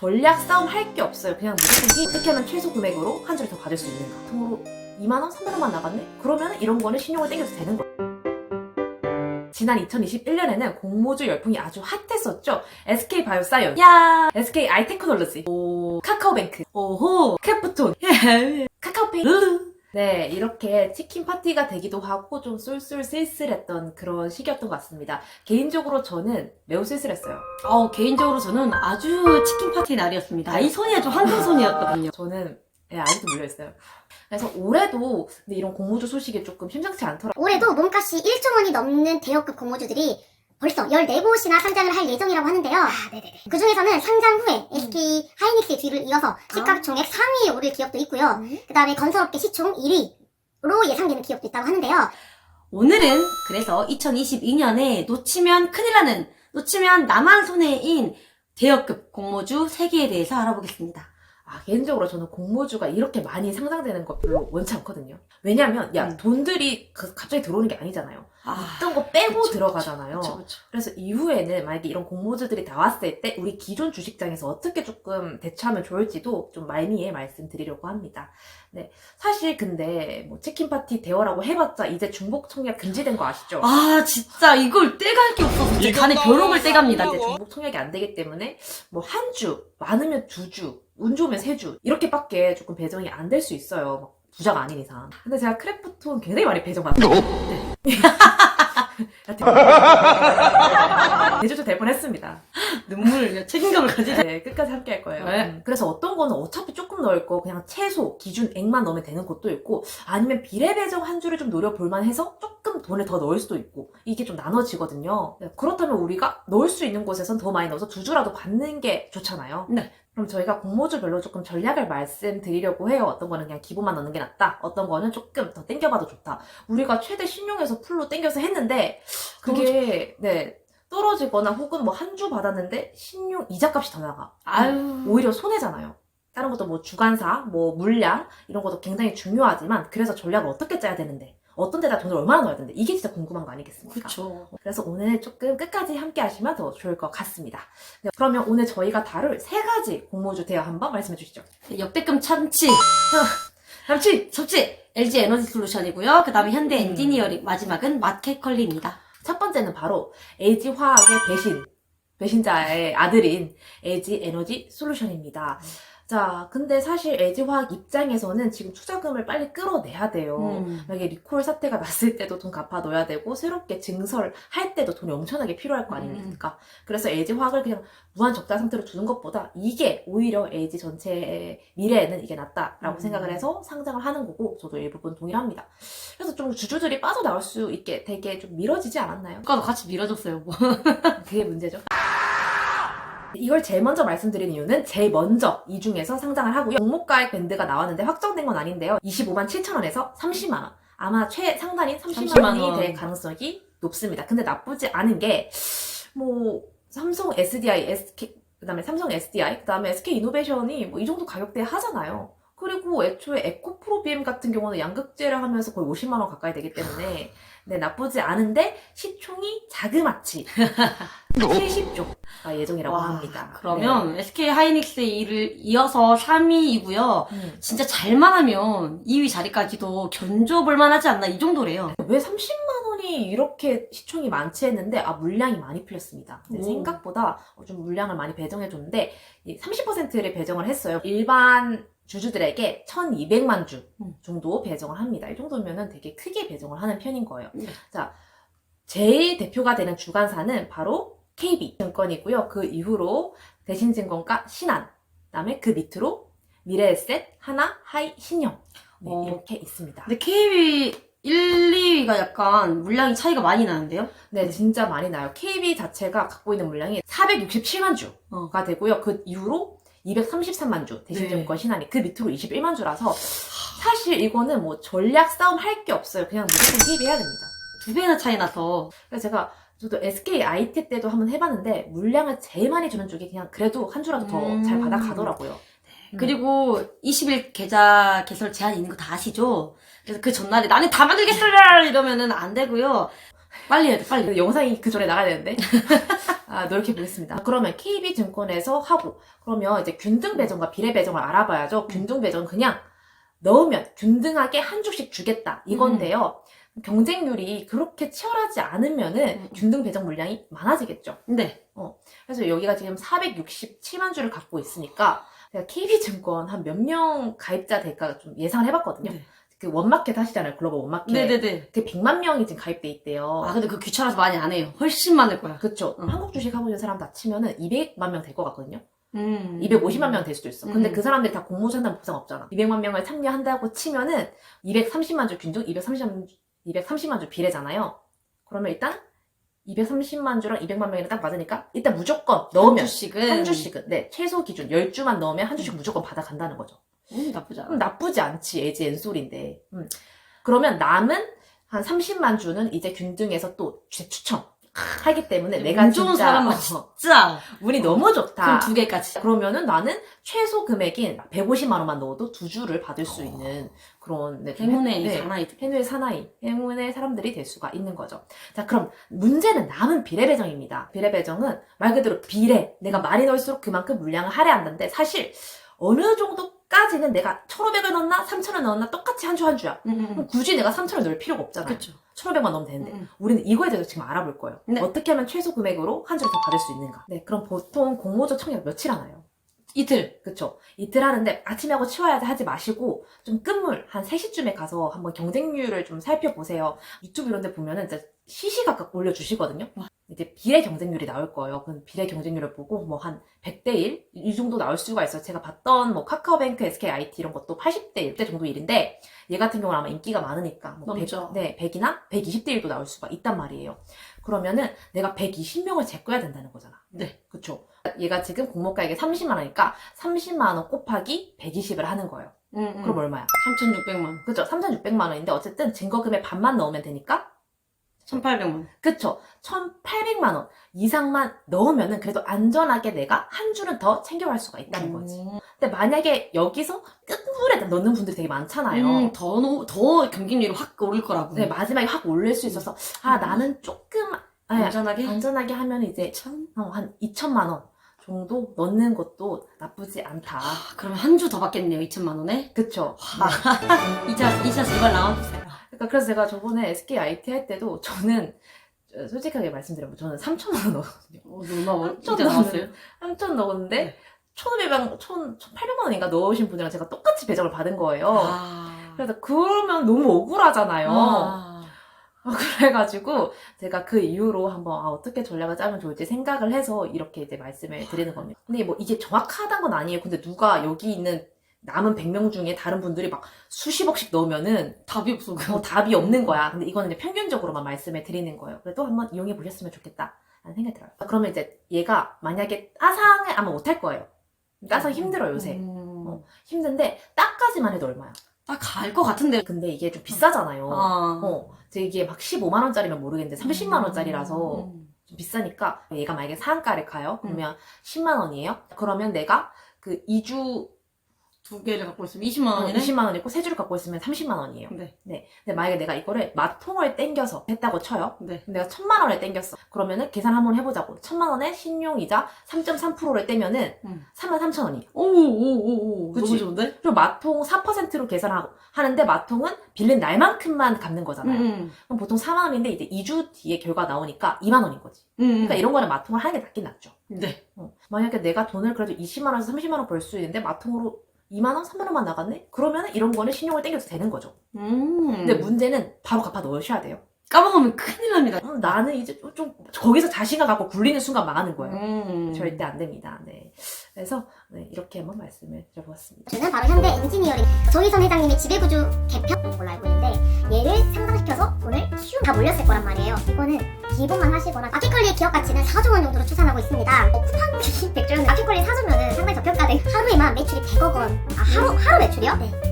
전략 싸움 할 게 없어요. 그냥 무조건 어떻게 하면 최소 금액으로 한 주를 더 받을 수 있는가. 통으로 2만원? 3만원만 나갔네? 그러면 이런 거는 신용을 땡겨도 되는 거예요. 지난 2021년에는 공모주 열풍이 아주 핫했었죠. SK바이오사이언스, 야, SK아이테크놀로지, 오, 카카오뱅크, 오호, 크래프톤, 카카오페이, 룰루. 네, 이렇게 치킨 파티가 되기도 하고 좀 쏠쏠 쓸쓸했던 그런 시기였던 것 같습니다. 개인적으로 저는 매우 쓸쓸했어요. 개인적으로 저는 아주 치킨 파티 날이었습니다. 이 손이 아주 황금손이었거든요. 저는 아직도 물려있어요. 그래서 올해도 근데 이런 공모주 소식이 조금 심상치 않더라고요. 올해도 몸값이 1조 원이 넘는 대여급 공모주들이 벌써 14곳이나 상장을 할 예정이라고 하는데요. 그 중에서는 상장 후에 SK 하이닉스의 뒤를 이어서 시가총액 상위에 오를 기업도 있고요. 그 다음에 건설업계 시총 1위로 예상되는 기업도 있다고 하는데요. 오늘은 그래서 2022년에 놓치면 큰일 나는, 놓치면 나만 손해인 대여급 공모주 3개에 대해서 알아보겠습니다. 개인적으로 저는 공모주가 이렇게 많이 상장되는 거 별로 원치 않거든요. 왜냐면 돈들이 갑자기 들어오는 게 아니잖아요. 있던 거 빼고 들어가잖아요. 그쵸. 그래서 이후에는 만약에 이런 공모주들이 나왔을 때 우리 기존 주식장에서 어떻게 조금 대처하면 좋을지도 좀 말미에 말씀드리려고 합니다. 네, 사실 근데 뭐 치킨 파티 대여라고 해봤자 이제 중복 청약 금지된 거 아시죠? 진짜 이걸 떼갈 게 없어서 제 간에 벼룩을 떼갑니다. 이제 중복 청약이 안 되기 때문에 뭐 한 주, 많으면 2주, 운 좋으면 3주 이렇게밖에 조금 배정이 안 될 수 있어요. 막 부자가 아닌 이상. 근데 제가 크래프톤 굉장히 많이 배정받았어요. 네. 대주도 될 뻔했습니다. 눈물, 책임감을 가지지. 네, 끝까지 함께 할 거예요. 네. 그래서 어떤 거는 어차피 조금 넣을 거 그냥 최소 기준액만 넣으면 되는 것도 있고 아니면 비례 배정 한 주를 좀 노려볼만 해서 조금 돈을 더 넣을 수도 있고 이게 좀 나눠지거든요. 네, 그렇다면 우리가 넣을 수 있는 곳에선 더 많이 넣어서 2주라도 받는 게 좋잖아요. 네. 그럼 저희가 공모주별로 조금 전략을 말씀드리려고 해요. 어떤 거는 그냥 기본만 넣는 게 낫다. 어떤 거는 조금 더 땡겨봐도 좋다. 우리가 최대 신용에서 풀로 땡겨서 했는데 그게 떨어지거나 혹은 뭐 한 주 받았는데 신용 이자값이 더 나가. 오히려 손해잖아요. 다른 것도 뭐 주간사, 뭐 물량 이런 것도 굉장히 중요하지만 그래서 전략을 어떻게 짜야 되는데 어떤 데다 돈을 얼마나 넣어야 되는데 이게 진짜 궁금한 거 아니겠습니까? 그렇죠. 그래서 오늘 조금 끝까지 함께 하시면 더 좋을 것 같습니다. 네, 그러면 오늘 저희가 다룰 3가지 공모주 대여 한번 말씀해 주시죠. 역대급 참치, 섭취, LG 에너지 솔루션이고요. 그 다음에 현대 엔지니어링, 마지막은 마켓컬리입니다. 첫 번째는 바로 LG화학의 배신자의 아들인 LG 에너지 솔루션입니다. 자, 근데 사실 LG화학 입장에서는 지금 투자금을 빨리 끌어내야 돼요. 만약에 리콜 사태가 났을 때도 돈 갚아 넣어야 되고 새롭게 증설할 때도 돈이 엄청나게 필요할 거 아닙니까? 그래서 LG화학을 그냥 무한 적자 상태로 두는 것보다 이게 오히려 LG 전체의 미래에는 이게 낫다라고 생각을 해서 상장을 하는 거고 저도 일부분 동일합니다. 그래서 좀 주주들이 빠져나올 수 있게 되게 좀 미뤄지지 않았나요? 아까도 같이 밀어줬어요. 뭐. 그게 문제죠. 이걸 제일 먼저 말씀드린 이유는 제일 먼저 이 중에서 상장을 하고요. 종목가액 밴드가 나왔는데 확정된 건 아닌데요. 25만 7천 원에서 30만 원. 아마 최상단인 30만 원이 될 가능성이 높습니다. 근데 나쁘지 않은 게 뭐 삼성 SDI, 그다음에 삼성 SDI, 그다음에 SK 이노베이션이 뭐 이 정도 가격대에 하잖아요. 그리고 애초에 에코프로비엠 같은 경우는 양극재를 하면서 거의 50만 원 가까이 되기 때문에 나쁘지 않은데 시총이 자그마치 70조가 예정이라고 합니다. 그러면 SK 하이닉스 를 이어서 3위이고요. 진짜 잘만 하면 2위 자리까지도 견줘볼 만하지 않나 이 정도래요. 왜 30만 원이 이렇게 시총이 많지 했는데 물량이 많이 풀렸습니다. 생각보다 좀 물량을 많이 배정해줬는데 30%를 배정을 했어요. 일반 주주들에게 1200만 주 정도 배정을 합니다. 이 정도면은 되게 크게 배정을 하는 편인 거예요. 자, 제일 대표가 되는 주간사는 바로 KB증권이고요. 그 이후로 대신증권가 신한, 그다음에 그 밑으로 미래에셋, 하나, 하이, 신영 이렇게 있습니다. 근데 KB 1, 2위가 약간 물량이 차이가 많이 나는데요? 네, 진짜 많이 나요. KB 자체가 갖고 있는 물량이 467만 주가 되고요. 그 이후로 233만 주 대신증권 신한이 그 밑으로 21만 주라서 사실 이거는 뭐 전략 싸움 할 게 없어요. 그냥 무조건 KB 해야 됩니다. 2배나 차이 나서. 그래서 저도 SK IT 때도 한번 해봤는데 물량을 제일 많이 주는 쪽이 그냥 그래도 한 주라도 더 잘 받아가더라고요. 그리고 20일 계좌 개설 제한이 있는 거 다 아시죠? 그래서 그 전날에 나는 다 만들겠어! 이러면은 안 되고요. 빨리 해야 돼, 빨리. 영상이 그 전에 나가야 되는데. 노력해 보겠습니다. 그러면 KB증권에서 하고, 그러면 이제 균등 배정과 비례 배정을 알아봐야죠. 균등 배정은 그냥 넣으면 균등하게 한 주씩 주겠다. 이건데요. 경쟁률이 그렇게 치열하지 않으면은 균등 배정 물량이 많아지겠죠. 네. 그래서 여기가 지금 467만 주를 갖고 있으니까 제가 KB증권 한 몇 명 가입자 될까 좀 예상을 해봤거든요. 네. 그 원마켓 하시잖아요. 글로벌 원마켓. 네네네. 그 100만 명이 지금 가입돼 있대요. 근데 그 귀찮아서 많이 안 해요. 훨씬 많을 거야. 그쵸. 한국 주식 하고 있는 사람 다 치면은 200만 명 될 것 같거든요. 250만 250만 명 될 수도 있어. 근데 그 사람들이 다 공모주 한다는 보장 없잖아. 200만 명을 참여한다고 치면은 230만 주 균등, 230만 주 비례잖아요. 그러면 일단 230만 주랑 200만 명이랑 딱 맞으니까 일단 무조건 넣으면 한 주씩은 네, 최소 기준 10주만 넣으면 한 주씩 무조건 받아간다는 거죠. 나쁘지 않아. 그럼 나쁘지 않지. 애지 엔솔인데. 그러면 남은 한 30만 주는 이제 균등에서 또 추첨 하기 때문에 내가 운 좋은 진짜 사람은 진짜 운이 너무 좋다. 그럼 2개까지. 그러면은 나는 최소 금액인 150만 원만 넣어도 2주를 받을 수 있는 그런 행운의 사나이. 행운의 사나이, 행운의 사람들이 될 수가 있는 거죠. 자, 그럼 문제는 남은 비례 배정입니다. 비례 배정은 말 그대로 비례. 내가 많이 넣을수록 그만큼 물량을 할애한다는데 사실 어느 정도까지는 내가 1,500을 넣었나 3,000을 넣었나 똑같이 한 주 한 주야. 그럼 굳이 내가 3,000을 넣을 필요가 없잖아요. 그렇죠. 1,500만 넣으면 되는데 우리는 이거에 대해서 지금 알아볼 거예요. 네. 어떻게 하면 최소 금액으로 한 주를 더 받을 수 있는가. 네, 그럼 보통 공모주 청약 며칠 하나요? 이틀. 그쵸. 이틀 하는데 아침에 하고 치워야지 하지 마시고 좀 끝물 한 3시쯤에 가서 한번 경쟁률을 좀 살펴보세요. 유튜브 이런 데 보면은 이제 시시각각 올려주시거든요. 이제 비례 경쟁률이 나올 거예요. 그럼 비례 경쟁률을 보고 뭐 한 100대 1? 이 정도 나올 수가 있어요. 제가 봤던 뭐 카카오뱅크, SKIT 이런 것도 80대 1대 정도 일인데 얘 같은 경우는 아마 인기가 많으니까 뭐 100이나 120대 1도 나올 수가 있단 말이에요. 그러면은 내가 120명을 제껴야 된다는 거잖아. 네. 그쵸. 얘가 지금 공모가액이 30만 원이니까 30만 원 곱하기 120을 하는 거예요. 그럼 얼마야? 3,600만 원. 그쵸. 3,600만 원인데 어쨌든 증거금의 반만 넣으면 되니까 1,800만 원. 그쵸. 1,800만 원 이상만 넣으면은 그래도 안전하게 내가 한 주는 더 챙겨갈 수가 있다는 거지. 근데 만약에 여기서 끝물에 넣는 분들이 되게 많잖아요. 더 경쟁률이 확 오를 거라고. 네, 마지막에 확 올릴 수 있어서 나는 조금 안전하게 하면 이제 2,000? 한 2천만 원 정도 넣는 것도 나쁘지 않다. 그러면 한 주 더 받겠네요, 2,000만 원에? 그쵸. 이자 제발 나와주세요. 그러니까 그래서 제가 저번에 SKIT 할 때도 저는 솔직하게 말씀드리면 저는 3천만 원 넣었거든요. 얼마 이자 나왔어요? 3천 넣었는데 1,800만 원인가 넣으신 분이랑 제가 똑같이 배정을 받은 거예요. 그래서 그러면 너무 억울하잖아요. 그래가지고 제가 그 이후로 한번 어떻게 전략을 짜면 좋을지 생각을 해서 이렇게 이제 말씀을 드리는 겁니다. 근데 뭐 이게 정확하다는 건 아니에요. 근데 누가 여기 있는 남은 100명 중에 다른 분들이 막 수십억씩 넣으면은 답이 없어. 답이 없는 거야. 근데 이거는 이제 평균적으로만 말씀을 드리는 거예요. 그래도 한번 이용해 보셨으면 좋겠다 라는 생각이 들어요. 그러면 이제 얘가 만약에 따상을 아마 못할 거예요. 따상 힘들어요 요새. 힘든데 따까지만 해도 얼마야? 딱 갈 것 같은데. 근데 이게 좀 비싸잖아요. 이게 막 15만 원짜리면 모르겠는데 30만 원짜리라서 좀 비싸니까 얘가 만약에 상한가를 가요. 그러면 10만 원이에요. 그러면 내가 그 2주 2개를 갖고 있으면 20만 원이네? 20만 원 있고 3주를 갖고 있으면 30만 원이에요. 네. 근데 만약에 내가 이거를 맛통을 땡겨서 했다고 쳐요. 네. 내가 1,000만 원을 땡겼어. 그러면은 계산 한번 해보자고. 1,000만 원에 신용이자 3.3%를 떼면은 43,000원이에요. 오. 그치? 너무 좋은데? 그리고 마통 4%로 계산하는데 마통은 빌린 날만큼만 갚는 거잖아요. 그럼 보통 4만 원인데 이제 2주 뒤에 결과 나오니까 2만 원인 거지. 그러니까 이런 거는 마통을 하는 게 낫긴 낫죠. 네. 만약에 내가 돈을 그래도 20만 원에서 30만 원 벌 수 있는데 마통으로 2만 원, 3만 원만 나갔네? 그러면은 이런 거는 신용을 땡겨도 되는 거죠. 근데 문제는 바로 갚아 넣으셔야 돼요. 까먹으면 큰일 납니다. 나는 이제 좀 거기서 자신감 갖고 굴리는 순간 망하는 거예요. 절대 안 됩니다. 네. 그래서 이렇게 한번 말씀을 드려보았습니다. 저는 바로 현대 엔지니어링 조희선 회장님의 지배구조 개편 걸로 알고 있는데 얘를 상장시켜서 돈을 다 몰렸을 거란 말이에요. 이거는 기본만 하시거나 마켓컬리의 기업 가치는 4조 원 정도로 추산하고 있습니다. 쿠팡이 100조였는데 마켓컬리 4조면은 상당히 저평가된 하루에만 매출이 100억 원. 하루 매출이요? 네.